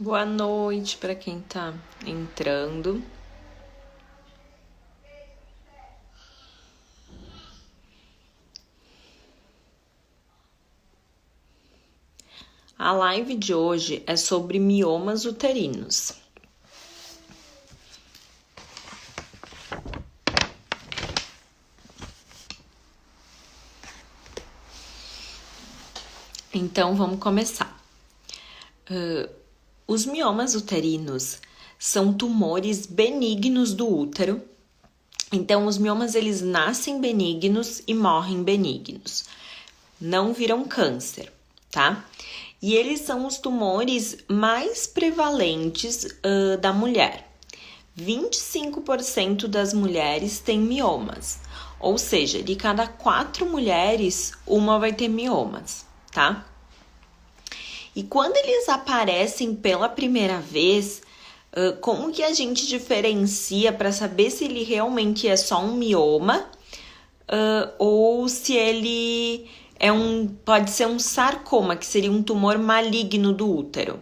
Boa noite para quem tá entrando. A live de hoje é sobre miomas uterinos. Então vamos começar. Os miomas uterinos são tumores benignos do útero. Então os miomas eles nascem benignos e morrem benignos. Não viram câncer, tá? E eles são os tumores mais prevalentes da mulher. 25% das mulheres têm miomas, ou seja, de cada 4 mulheres, uma vai ter miomas, tá? E quando eles aparecem pela primeira vez, como que a gente diferencia para saber se ele realmente é só um mioma ou se ele pode ser um sarcoma, que seria um tumor maligno do útero?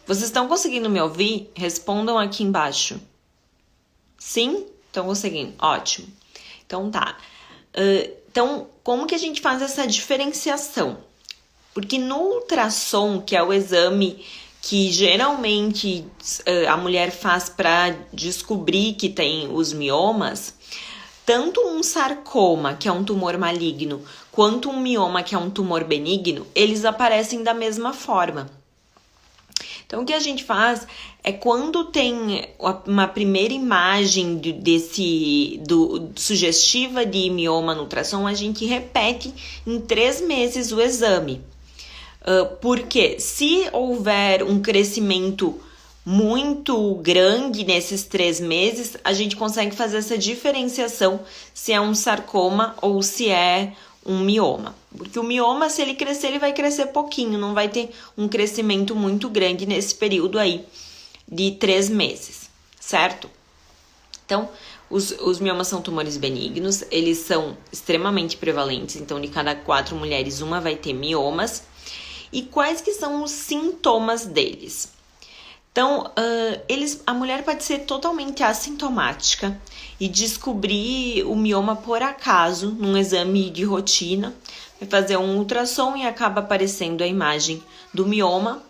Vocês estão conseguindo me ouvir? Respondam aqui embaixo. Sim? Estão conseguindo? Ótimo. Então tá. Então, como que a gente faz essa diferenciação? Porque no ultrassom, que é o exame que geralmente a mulher faz para descobrir que tem os miomas, tanto um sarcoma, que é um tumor maligno, quanto um mioma, que é um tumor benigno, eles aparecem da mesma forma. Então, o que a gente faz é quando tem uma primeira imagem sugestiva de mioma no ultrassom, a gente repete em 3 meses o exame. Porque se houver um crescimento muito grande nesses 3 meses, a gente consegue fazer essa diferenciação se é um sarcoma ou se é um mioma. Porque o mioma, se ele crescer, ele vai crescer pouquinho, não vai ter um crescimento muito grande nesse período aí de 3 meses, certo? Então, os miomas são tumores benignos, eles são extremamente prevalentes, então de cada 4 mulheres, uma vai ter miomas. E quais que são os sintomas deles? Então, a mulher pode ser totalmente assintomática e descobrir o mioma por acaso num exame de rotina. Vai fazer um ultrassom e acaba aparecendo a imagem do mioma.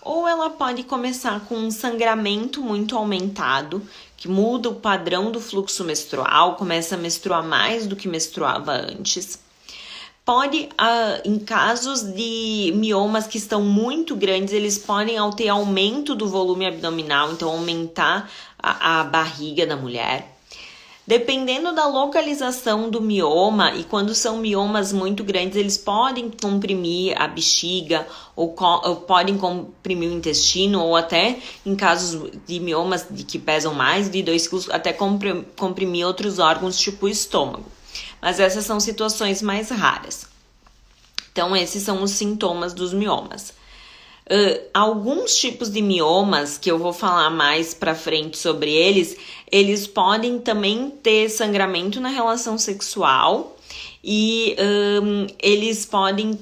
Ou ela pode começar com um sangramento muito aumentado, que muda o padrão do fluxo menstrual, começa a menstruar mais do que menstruava antes. Pode, em casos de miomas que estão muito grandes, eles podem ter aumento do volume abdominal, então aumentar a barriga da mulher. Dependendo da localização do mioma, e quando são miomas muito grandes, eles podem comprimir a bexiga, ou podem comprimir o intestino, ou até, em casos de miomas que pesam mais de 2 quilos, até comprimir outros órgãos, tipo o estômago. Mas essas são situações mais raras. Então, esses são os sintomas dos miomas. Alguns tipos de miomas, que eu vou falar mais pra frente sobre eles podem também ter sangramento na relação sexual e eles podem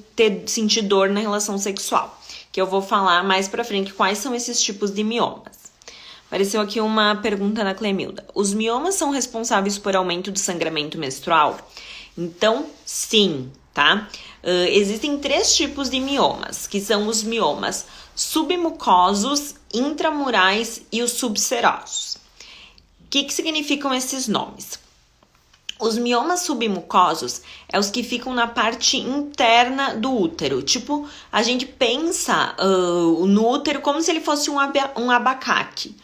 sentir dor na relação sexual, que eu vou falar mais pra frente quais são esses tipos de miomas. Apareceu aqui uma pergunta da Clemilda. Os miomas são responsáveis por aumento do sangramento menstrual? Então, sim, tá? Existem 3 tipos de miomas, que são os miomas submucosos, intramurais e os subserosos. O que significam esses nomes? Os miomas submucosos é os que ficam na parte interna do útero. Tipo, a gente pensa no útero como se ele fosse um abacate.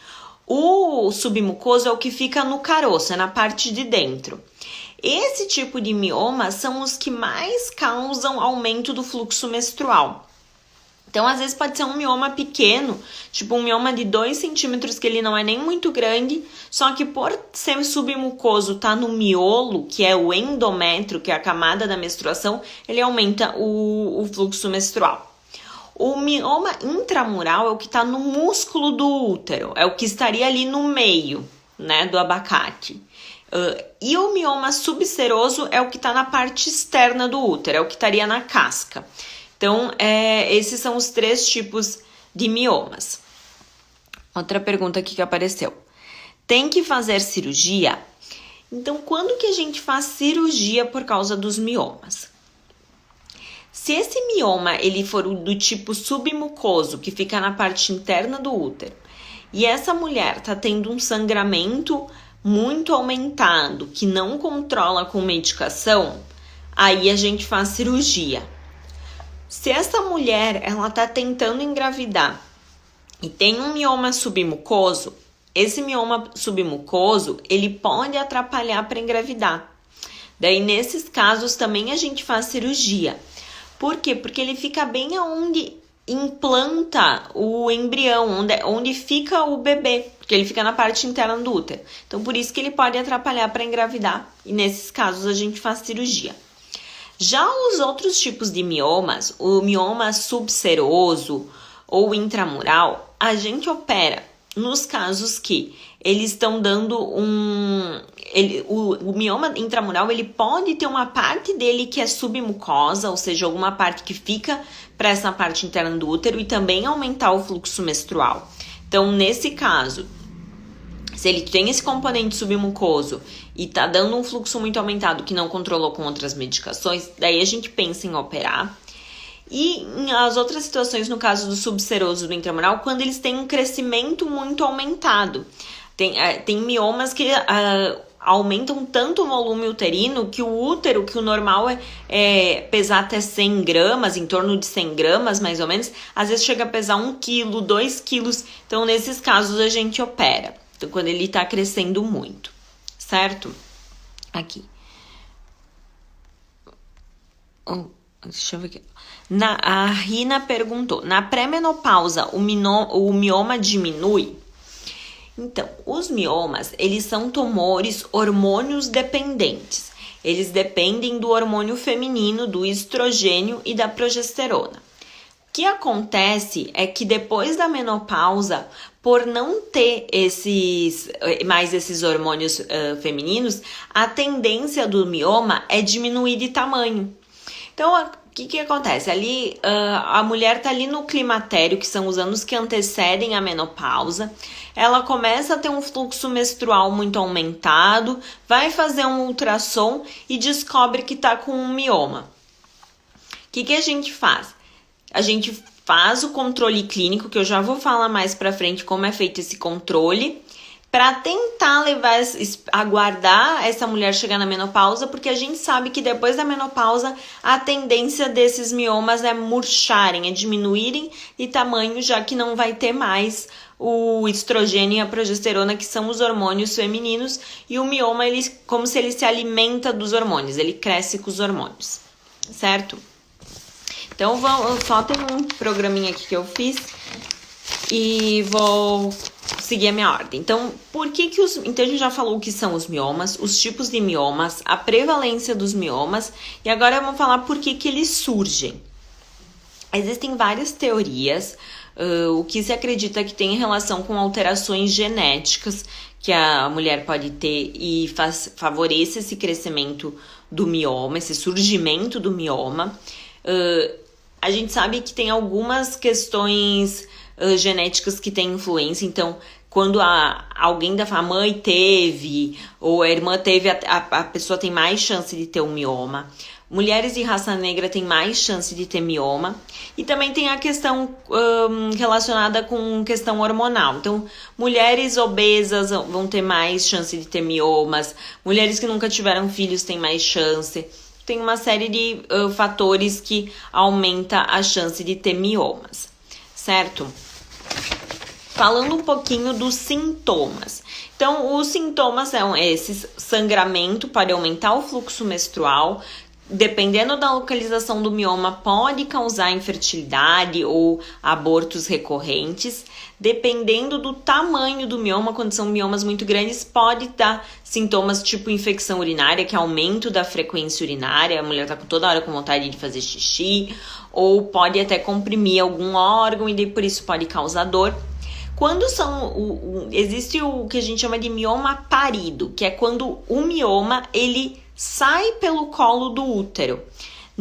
O submucoso é o que fica no caroço, é na parte de dentro. Esse tipo de mioma são os que mais causam aumento do fluxo menstrual. Então, às vezes pode ser um mioma pequeno, tipo um mioma de 2 centímetros, que ele não é nem muito grande, só que por ser submucoso, tá no miolo, que é o endométrio, que é a camada da menstruação, ele aumenta o fluxo menstrual. O mioma intramural é o que está no músculo do útero, é o que estaria ali no meio, né, do abacate. E o mioma subseroso é o que está na parte externa do útero, é o que estaria na casca. Então, esses são os 3 tipos de miomas. Outra pergunta aqui que apareceu. Tem que fazer cirurgia? Então, quando que a gente faz cirurgia por causa dos miomas? Se esse mioma ele for do tipo submucoso, que fica na parte interna do útero, e essa mulher tá tendo um sangramento muito aumentado, que não controla com medicação, aí a gente faz cirurgia. Se essa mulher ela tá tentando engravidar e tem um mioma submucoso, esse mioma submucoso ele pode atrapalhar para engravidar. Daí, nesses casos, também a gente faz cirurgia. Por quê? Porque ele fica bem aonde implanta o embrião, onde fica o bebê, porque ele fica na parte interna do útero. Então, por isso que ele pode atrapalhar para engravidar. E nesses casos, a gente faz cirurgia. Já os outros tipos de miomas, o mioma subseroso ou intramural, a gente opera nos casos que eles estão dando o mioma intramural ele pode ter uma parte dele que é submucosa, ou seja, alguma parte que fica para essa parte interna do útero e também aumentar o fluxo menstrual. Então, nesse caso, se ele tem esse componente submucoso e tá dando um fluxo muito aumentado que não controlou com outras medicações, daí a gente pensa em operar. E as outras situações, no caso do subseroso do intramural, quando eles têm um crescimento muito aumentado. Tem miomas que aumentam tanto o volume uterino que o útero, que o normal é pesar até 100 gramas, em torno de 100 gramas mais ou menos, às vezes chega a pesar 1 quilo, 2 quilos. Então, nesses casos, a gente opera. Então, quando ele tá crescendo muito, certo? Aqui. Deixa eu ver aqui. A Rina perguntou, na pré-menopausa o mioma diminui? Então, os miomas, eles são tumores hormônios dependentes. Eles dependem do hormônio feminino, do estrogênio e da progesterona. O que acontece é que depois da menopausa, por não ter mais esses hormônios femininos, a tendência do mioma é diminuir de tamanho. Então, o que acontece? Ali, a mulher tá ali no climatério, que são os anos que antecedem a menopausa. Ela começa a ter um fluxo menstrual muito aumentado, vai fazer um ultrassom e descobre que tá com um mioma. O que a gente faz? A gente faz o controle clínico, que eu já vou falar mais pra frente como é feito esse controle, para tentar aguardar essa mulher chegar na menopausa, porque a gente sabe que depois da menopausa a tendência desses miomas é murcharem, é diminuírem de tamanho, já que não vai ter mais o estrogênio e a progesterona, que são os hormônios femininos, e o mioma, como se ele se alimenta dos hormônios, ele cresce com os hormônios, certo? Então, só tem um programinha aqui que eu fiz e vou seguir a minha ordem. Então, então a gente já falou o que são os miomas, os tipos de miomas, a prevalência dos miomas, e agora vamos falar por que eles surgem. Existem várias teorias, o que se acredita que tem relação com alterações genéticas que a mulher pode ter e favorece esse crescimento do mioma, esse surgimento do mioma. A gente sabe que tem algumas questões genéticas que têm influência, então quando alguém a mãe teve ou a irmã teve, a pessoa tem mais chance de ter um mioma. Mulheres de raça negra têm mais chance de ter mioma. E também tem a questão relacionada com questão hormonal. Então, mulheres obesas vão ter mais chance de ter miomas. Mulheres que nunca tiveram filhos têm mais chance. Tem uma série de fatores que aumenta a chance de ter miomas, certo? Falando um pouquinho dos sintomas. Então, os sintomas são esses: sangramento pode aumentar o fluxo menstrual. Dependendo da localização do mioma, pode causar infertilidade ou abortos recorrentes. Dependendo do tamanho do mioma, quando são miomas muito grandes, pode dar sintomas tipo infecção urinária, que é aumento da frequência urinária, a mulher tá toda hora com vontade de fazer xixi, ou pode até comprimir algum órgão e por isso pode causar dor. Quando existe o que a gente chama de mioma parido, que é quando o mioma ele sai pelo colo do útero.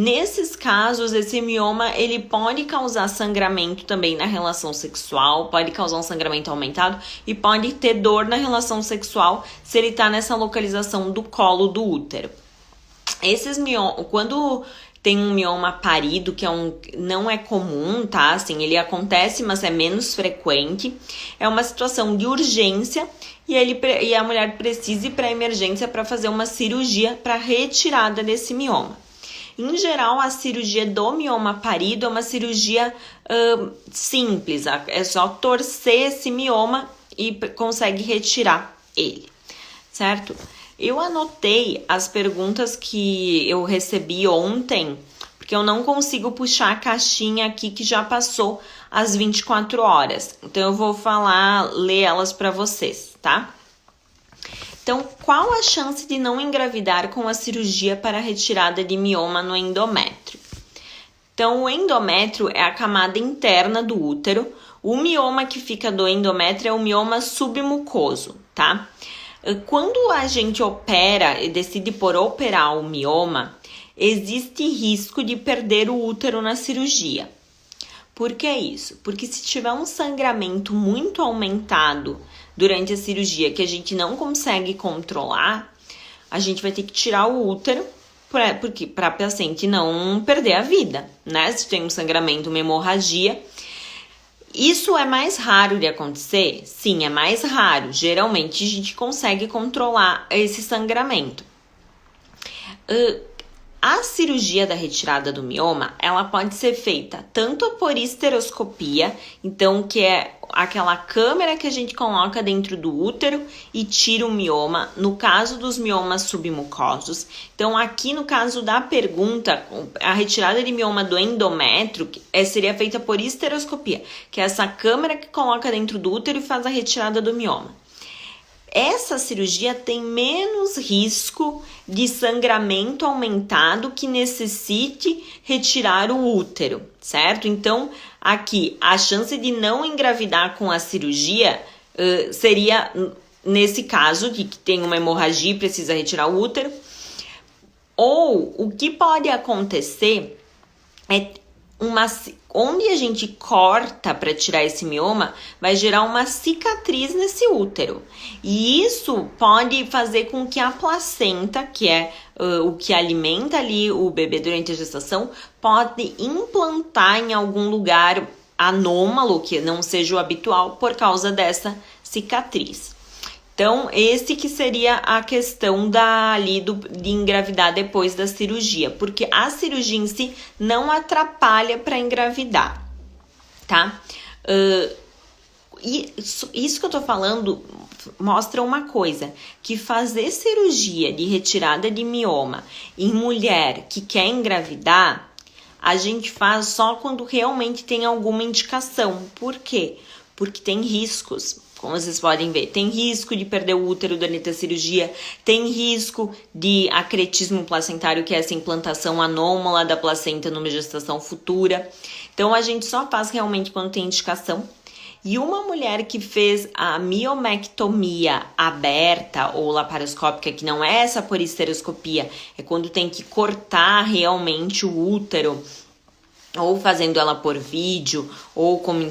Nesses casos, esse mioma ele pode causar sangramento também na relação sexual, pode causar um sangramento aumentado e pode ter dor na relação sexual se ele está nessa localização do colo do útero. Esses miomas, quando tem um mioma parido, que não é comum, tá? Assim, ele acontece, mas é menos frequente. É uma situação de urgência e a mulher precisa ir para a emergência para fazer uma cirurgia para retirada desse mioma. Em geral, a cirurgia do mioma parido é uma cirurgia simples. É só torcer esse mioma e consegue retirar ele, certo? Eu anotei as perguntas que eu recebi ontem, porque eu não consigo puxar a caixinha aqui que já passou as 24 horas. Então, eu vou ler elas para vocês, tá? Então, qual a chance de não engravidar com a cirurgia para a retirada de mioma no endométrio? Então, o endométrio é a camada interna do útero. O mioma que fica do endométrio é o mioma submucoso, tá? Quando a gente opera e decide por operar o mioma, existe risco de perder o útero na cirurgia. Por que isso? Porque se tiver um sangramento muito aumentado durante a cirurgia que a gente não consegue controlar, a gente vai ter que tirar o útero para a paciente não perder a vida, né? Se tem um sangramento, uma hemorragia. Isso é mais raro de acontecer? Sim, é mais raro. Geralmente a gente consegue controlar esse sangramento. A cirurgia da retirada do mioma, ela pode ser feita tanto por histeroscopia, então que é aquela câmera que a gente coloca dentro do útero e tira o mioma, no caso dos miomas submucosos. Então aqui no caso da pergunta, a retirada de mioma do endométrio seria feita por histeroscopia, que é essa câmera que coloca dentro do útero e faz a retirada do mioma. Essa cirurgia tem menos risco de sangramento aumentado que necessite retirar o útero, certo? Então, aqui, a chance de não engravidar com a cirurgia seria, nesse caso, de que tem uma hemorragia e precisa retirar o útero. Ou, o que pode acontecer é onde a gente corta para tirar esse mioma, vai gerar uma cicatriz nesse útero. E isso pode fazer com que a placenta, que é o que alimenta ali o bebê durante a gestação, pode implantar em algum lugar anômalo, que não seja o habitual, por causa dessa cicatriz. Então, esse que seria a questão de engravidar depois da cirurgia, porque a cirurgia em si não atrapalha para engravidar, tá? Isso que eu tô falando mostra uma coisa, que fazer cirurgia de retirada de mioma em mulher que quer engravidar, a gente faz só quando realmente tem alguma indicação. Por quê? Porque tem riscos. Como vocês podem ver, tem risco de perder o útero durante a cirurgia, tem risco de acretismo placentário, que é essa implantação anômala da placenta numa gestação futura. Então, a gente só faz realmente quando tem indicação. E uma mulher que fez a miomectomia aberta ou laparoscópica, que não é essa por histeroscopia, é quando tem que cortar realmente o útero, ou fazendo ela por vídeo, ou como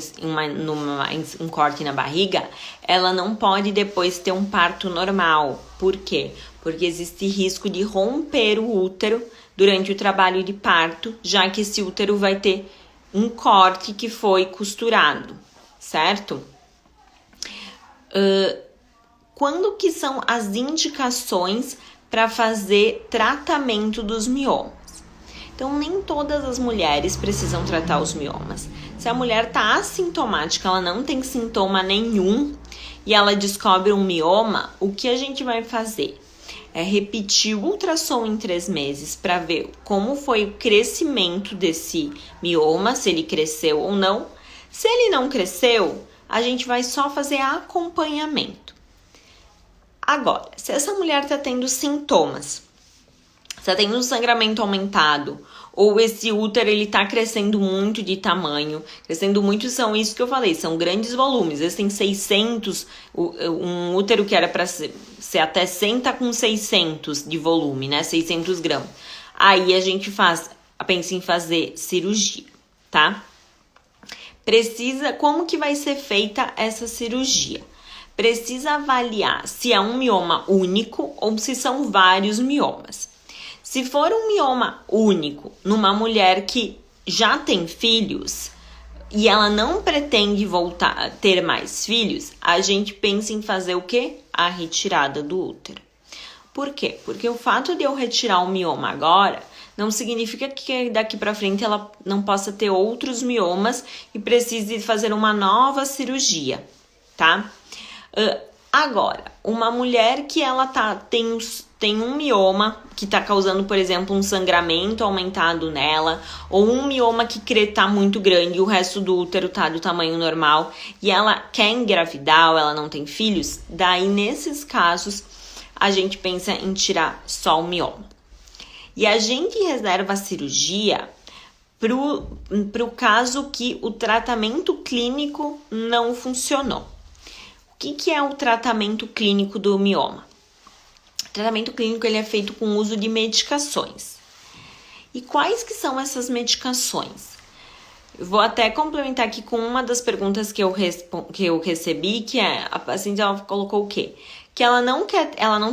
um corte na barriga, ela não pode depois ter um parto normal. Por quê? Porque existe risco de romper o útero durante o trabalho de parto, já que esse útero vai ter um corte que foi costurado, certo? Quando que são as indicações para fazer tratamento dos miomas? Então, nem todas as mulheres precisam tratar os miomas. Se a mulher está assintomática, ela não tem sintoma nenhum e ela descobre um mioma, o que a gente vai fazer? É repetir o ultrassom em 3 meses para ver como foi o crescimento desse mioma, se ele cresceu ou não. Se ele não cresceu, a gente vai só fazer acompanhamento. Agora, se essa mulher está tendo sintomas, está tendo um sangramento aumentado, ou esse útero ele tá crescendo muito de tamanho, crescendo muito, são isso que eu falei, são grandes volumes. Esse tem 600, um útero que era para ser até 100 tá com 600 de volume, né, 600 gramas. Aí a gente faz pensa em fazer cirurgia, tá? Como que vai ser feita essa cirurgia? Precisa avaliar se é um mioma único ou se são vários miomas. Se for um mioma único numa mulher que já tem filhos e ela não pretende voltar a ter mais filhos, a gente pensa em fazer o quê? A retirada do útero. Por quê? Porque o fato de eu retirar o mioma agora não significa que daqui para frente ela não possa ter outros miomas e precise fazer uma nova cirurgia, tá? Agora, uma mulher que ela tem um mioma que tá causando, por exemplo, um sangramento aumentado nela, ou um mioma que tá muito grande e o resto do útero tá do tamanho normal, e ela quer engravidar ou ela não tem filhos, daí nesses casos a gente pensa em tirar só o mioma. E a gente reserva a cirurgia pro caso que o tratamento clínico não funcionou. O que é o tratamento clínico do mioma? O tratamento clínico ele é feito com o uso de medicações. E quais que são essas medicações? Eu vou até complementar aqui com uma das perguntas que eu recebi, que é, a paciente ela colocou o quê? Que ela não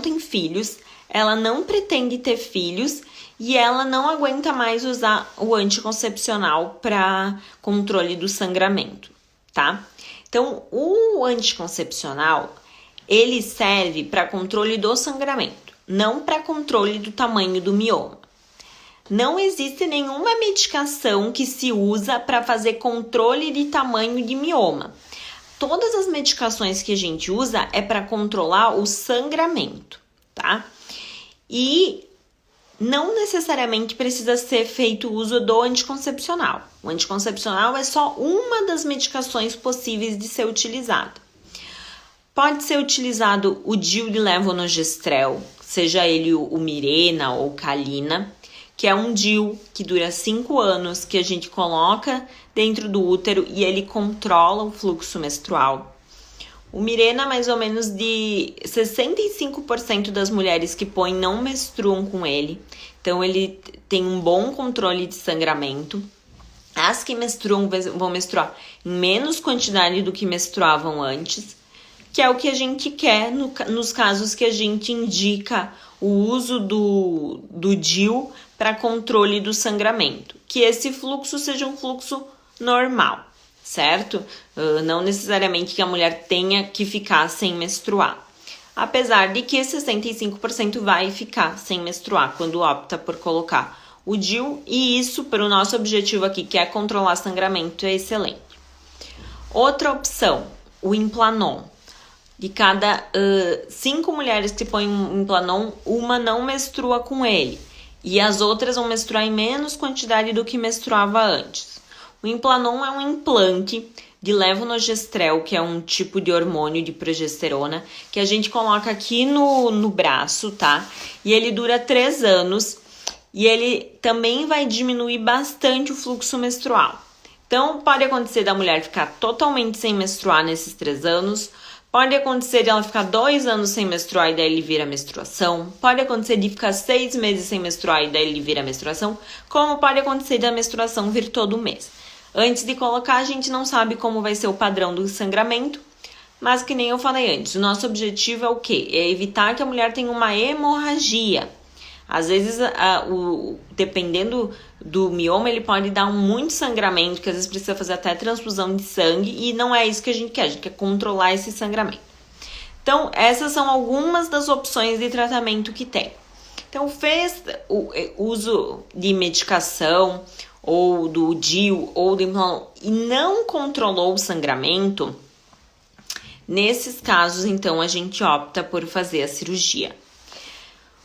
tem filhos, ela não pretende ter filhos e ela não aguenta mais usar o anticoncepcional para controle do sangramento, tá? Então, o anticoncepcional, ele serve para controle do sangramento, não para controle do tamanho do mioma. Não existe nenhuma medicação que se usa para fazer controle de tamanho de mioma. Todas as medicações que a gente usa é para controlar o sangramento, tá? E não necessariamente precisa ser feito o uso do anticoncepcional. O anticoncepcional é só uma das medicações possíveis de ser utilizada. Pode ser utilizado o DIU de levonorgestrel, seja ele o Mirena ou Kalina, que é um DIU que dura 5 anos, que a gente coloca dentro do útero e ele controla o fluxo menstrual. O Mirena, mais ou menos de 65% das mulheres que põem não menstruam com ele. Então, ele tem um bom controle de sangramento. As que menstruam vão menstruar em menos quantidade do que menstruavam antes, que é o que a gente quer nos casos que a gente indica o uso do DIU para controle do sangramento. Que esse fluxo seja um fluxo normal, certo? Não necessariamente que a mulher tenha que ficar sem menstruar. Apesar de que 65% vai ficar sem menstruar quando opta por colocar o DIU, e isso, para o nosso objetivo aqui, que é controlar sangramento, é excelente. Outra opção, o Implanon. De cada 5 mulheres que põem um Implanon, uma não menstrua com ele, e as outras vão menstruar em menos quantidade do que menstruava antes. O Implanon é um implante de levonorgestrel, que é um tipo de hormônio de progesterona, que a gente coloca aqui no braço, tá? E ele dura 3 anos e ele também vai diminuir bastante o fluxo menstrual. Então, pode acontecer da mulher ficar totalmente sem menstruar nesses 3 anos, pode acontecer de ela ficar 2 anos sem menstruar e daí ele vira menstruação, pode acontecer de ficar 6 meses sem menstruar e daí ele vira menstruação, como pode acontecer da menstruação vir todo mês. Antes de colocar, a gente não sabe como vai ser o padrão do sangramento, mas que nem eu falei antes, o nosso objetivo é o quê? É evitar que a mulher tenha uma hemorragia. Às vezes, dependendo do mioma, ele pode dar muito sangramento, que às vezes precisa fazer até transfusão de sangue, e não é isso que a gente quer controlar esse sangramento. Então, essas são algumas das opções de tratamento que tem. Então, fez o uso de medicação, ou do DIU, ou do Implanon, e não controlou o sangramento, nesses casos, então, a gente opta por fazer a cirurgia.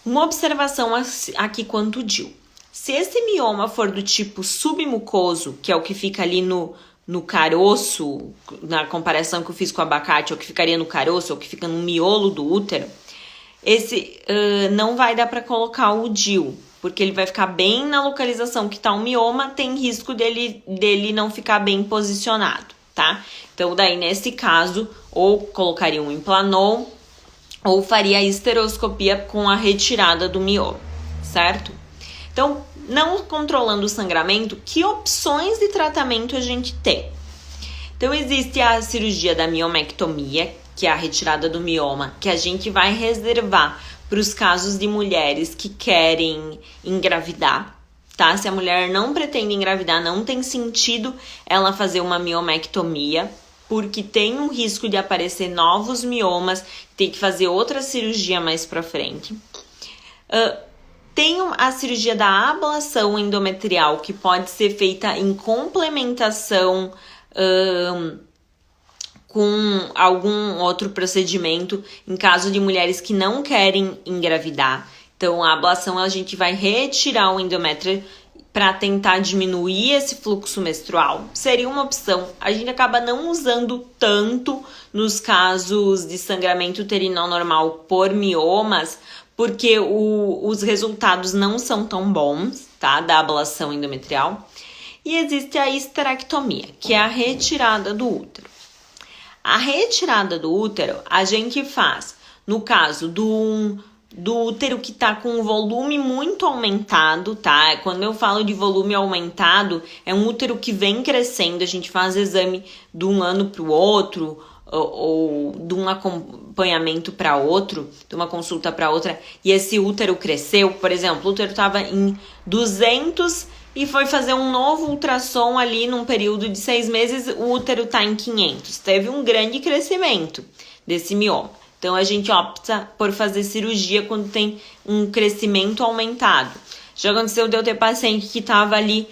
Uma observação aqui quanto ao DIU. Se esse mioma for do tipo submucoso, que é o que fica ali no caroço, na comparação que eu fiz com o abacate, ou que ficaria no caroço, ou que fica no miolo do útero, esse não vai dar para colocar o DIU, porque ele vai ficar bem na localização que está o mioma, tem risco dele não ficar bem posicionado, tá? Então, daí, nesse caso, ou colocaria um Implanon, ou faria a esteroscopia com a retirada do mioma, certo? Então, não controlando o sangramento, que opções de tratamento a gente tem? Então, existe a cirurgia da miomectomia, que é a retirada do mioma, que a gente vai reservar para os casos de mulheres que querem engravidar, tá? Se a mulher não pretende engravidar, não tem sentido ela fazer uma miomectomia, porque tem um risco de aparecer novos miomas, tem que fazer outra cirurgia mais pra frente. Tem a cirurgia da ablação endometrial, que pode ser feita em complementação com algum outro procedimento, em caso de mulheres que não querem engravidar. Então, a ablação, a gente vai retirar o endométrio para tentar diminuir esse fluxo menstrual. Seria uma opção. A gente acaba não usando tanto nos casos de sangramento uterino normal por miomas, porque os resultados não são tão bons, tá? Da ablação endometrial. E existe a histerectomia, que é a retirada do útero. A retirada do útero a gente faz no caso do útero que tá com um volume muito aumentado, tá? Quando eu falo de volume aumentado, é um útero que vem crescendo, a gente faz exame de um ano para o outro, ou de um acompanhamento para outro, de uma consulta para outra, e esse útero cresceu. Por exemplo, o útero estava em 200 e foi fazer um novo ultrassom ali num período de 6 meses, o útero tá em 500. Teve um grande crescimento desse mioma. Então, a gente opta por fazer cirurgia quando tem um crescimento aumentado. Já aconteceu de eu ter paciente que tava ali,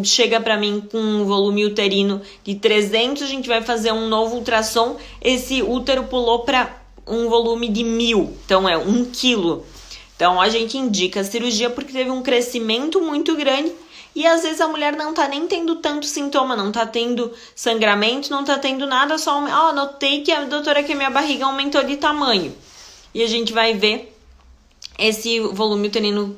chega para mim com um volume uterino de 300, a gente vai fazer um novo ultrassom, esse útero pulou para um volume de 1000, então é 1 quilo. Então, a gente indica a cirurgia porque teve um crescimento muito grande e às vezes a mulher não tá nem tendo tanto sintoma, não tá tendo sangramento, não tá tendo nada, só notei que a doutora que a minha barriga aumentou de tamanho. E a gente vai ver esse volume uterino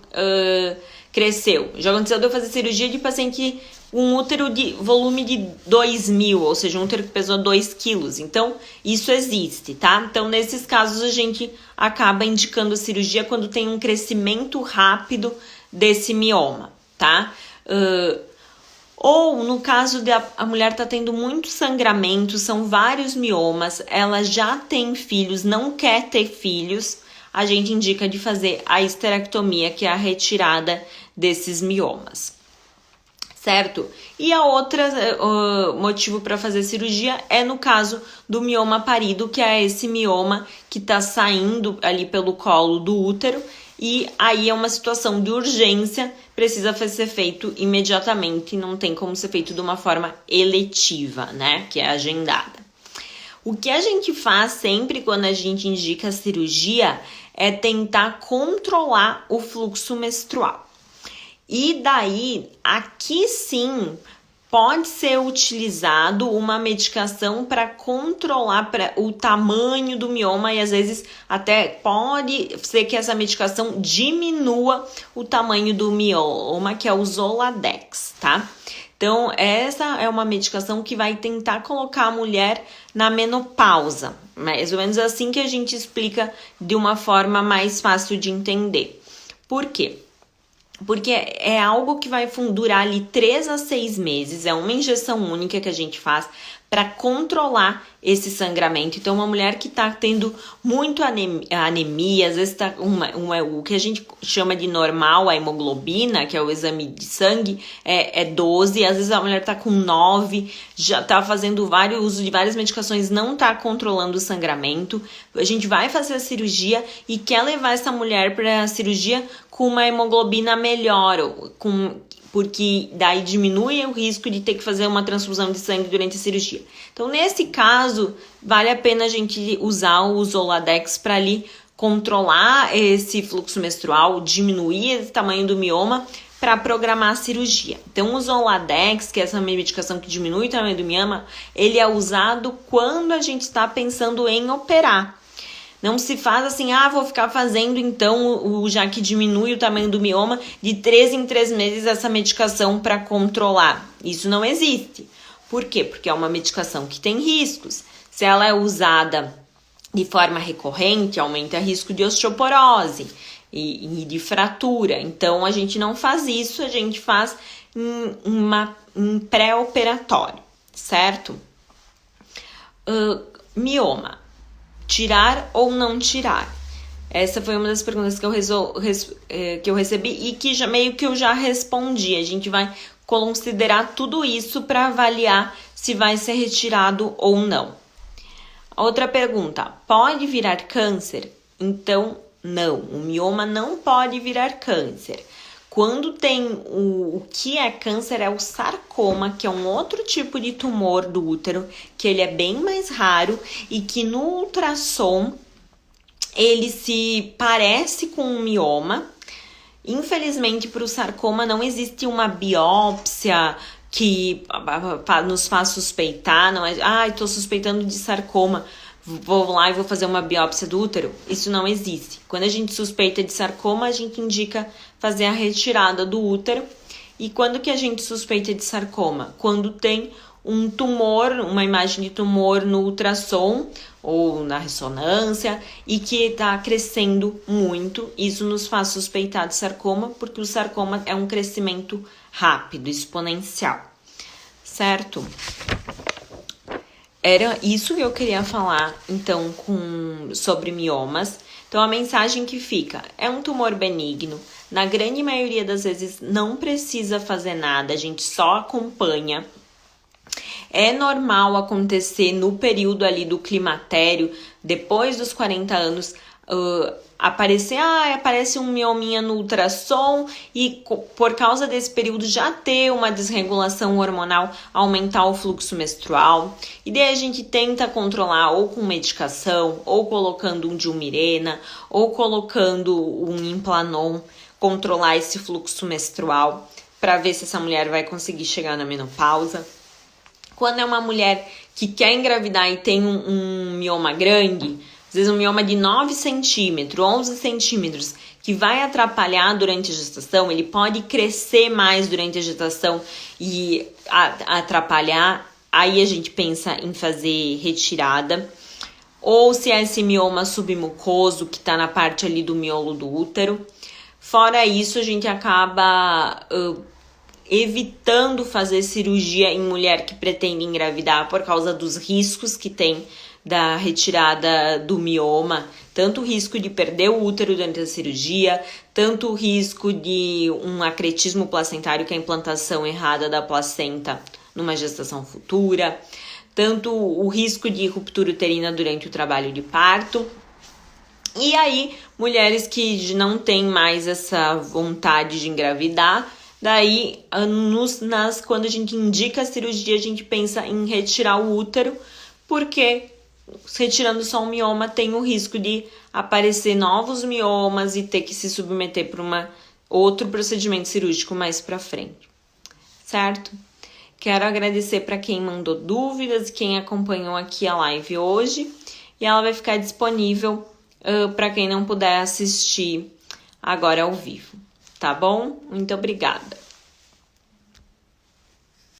cresceu. Já aconteceu de eu fazer cirurgia de paciente um útero de volume de 2.000, ou seja, um útero que pesou 2 quilos. Então, isso existe, tá? Então, nesses casos, a gente acaba indicando a cirurgia quando tem um crescimento rápido desse mioma, tá? Ou no caso de a mulher tá tendo muito sangramento, são vários miomas, ela já tem filhos, não quer ter filhos, a gente indica de fazer a histerectomia, que é a retirada desses miomas, certo? E a outra motivo para fazer cirurgia é no caso do mioma parido, que é esse mioma que tá saindo ali pelo colo do útero, e aí é uma situação de urgência, precisa ser feito imediatamente, não tem como ser feito de uma forma eletiva, né, que é agendada. O que a gente faz sempre quando a gente indica a cirurgia é tentar controlar o fluxo menstrual. E daí, aqui sim, pode ser utilizado uma medicação para controlar o tamanho do mioma e às vezes até pode ser que essa medicação diminua o tamanho do mioma, que é o Zoladex, tá? Então, essa é uma medicação que vai tentar colocar a mulher na menopausa, mais ou menos assim que a gente explica de uma forma mais fácil de entender. Por quê? Porque é algo que vai durar ali 3 a 6 meses, é uma injeção única que a gente faz para controlar esse sangramento. Então, uma mulher que está tendo muito anemia, às vezes está o que a gente chama de normal, a hemoglobina, que é o exame de sangue, é 12, às vezes a mulher está com 9, já está fazendo uso de várias medicações, não está controlando o sangramento. A gente vai fazer a cirurgia e quer levar essa mulher para a cirurgia com uma hemoglobina melhor, porque daí diminui o risco de ter que fazer uma transfusão de sangue durante a cirurgia. Então, nesse caso, vale a pena a gente usar o Zoladex para ali controlar esse fluxo menstrual, diminuir o tamanho do mioma para programar a cirurgia. Então, o Zoladex, que é essa medicação que diminui o tamanho do mioma, ele é usado quando a gente está pensando em operar. Não se faz assim, vou ficar fazendo então, já que diminui o tamanho do mioma, de 3 em 3 meses essa medicação para controlar. Isso não existe. Por quê? Porque é uma medicação que tem riscos. Se ela é usada de forma recorrente, aumenta o risco de osteoporose. e de fratura. Então, a gente não faz isso, a gente faz em pré-operatório, certo? Mioma, tirar ou não tirar? Essa foi uma das perguntas que eu recebi e que meio que eu já respondi. A gente vai considerar tudo isso para avaliar se vai ser retirado ou não. Outra pergunta, pode virar câncer? Então, não, o mioma não pode virar câncer. Quando tem o que é câncer é o sarcoma, que é um outro tipo de tumor do útero, que ele é bem mais raro e que no ultrassom ele se parece com um mioma. Infelizmente, para o sarcoma não existe uma biópsia que nos faz suspeitar, não é, estou suspeitando de sarcoma, vou lá e vou fazer uma biópsia do útero. Isso não existe. Quando a gente suspeita de sarcoma, a gente indica fazer a retirada do útero. E quando que a gente suspeita de sarcoma? Quando tem um tumor, uma imagem de tumor no ultrassom ou na ressonância e que está crescendo muito. Isso nos faz suspeitar de sarcoma, porque o sarcoma é um crescimento rápido, exponencial, certo? Era isso que eu queria falar, então, sobre miomas. Então, a mensagem que fica é um tumor benigno. Na grande maioria das vezes, não precisa fazer nada, a gente só acompanha. É normal acontecer no período ali do climatério, depois dos 40 anos, aparece um miominha no ultrassom e por causa desse período já ter uma desregulação hormonal, aumentar o fluxo menstrual. E daí a gente tenta controlar ou com medicação, ou colocando um Diumirena, ou colocando um Implanon, controlar esse fluxo menstrual para ver se essa mulher vai conseguir chegar na menopausa. Quando é uma mulher que quer engravidar e tem um mioma grande, às vezes um mioma de 9 centímetros, 11 centímetros, que vai atrapalhar durante a gestação, ele pode crescer mais durante a gestação e atrapalhar, aí a gente pensa em fazer retirada. Ou se é esse mioma submucoso que está na parte ali do miolo do útero. Fora isso, a gente acaba evitando fazer cirurgia em mulher que pretende engravidar por causa dos riscos que tem da retirada do mioma, tanto o risco de perder o útero durante a cirurgia, tanto o risco de um acretismo placentário, que é a implantação errada da placenta numa gestação futura, tanto o risco de ruptura uterina durante o trabalho de parto. E aí, mulheres que não têm mais essa vontade de engravidar, daí, quando a gente indica a cirurgia, a gente pensa em retirar o útero, porque retirando só um mioma tem o risco de aparecer novos miomas e ter que se submeter para outro procedimento cirúrgico mais para frente, certo? Quero agradecer para quem mandou dúvidas, quem acompanhou aqui a live hoje, e ela vai ficar disponível para quem não puder assistir agora ao vivo, tá bom? Muito obrigada.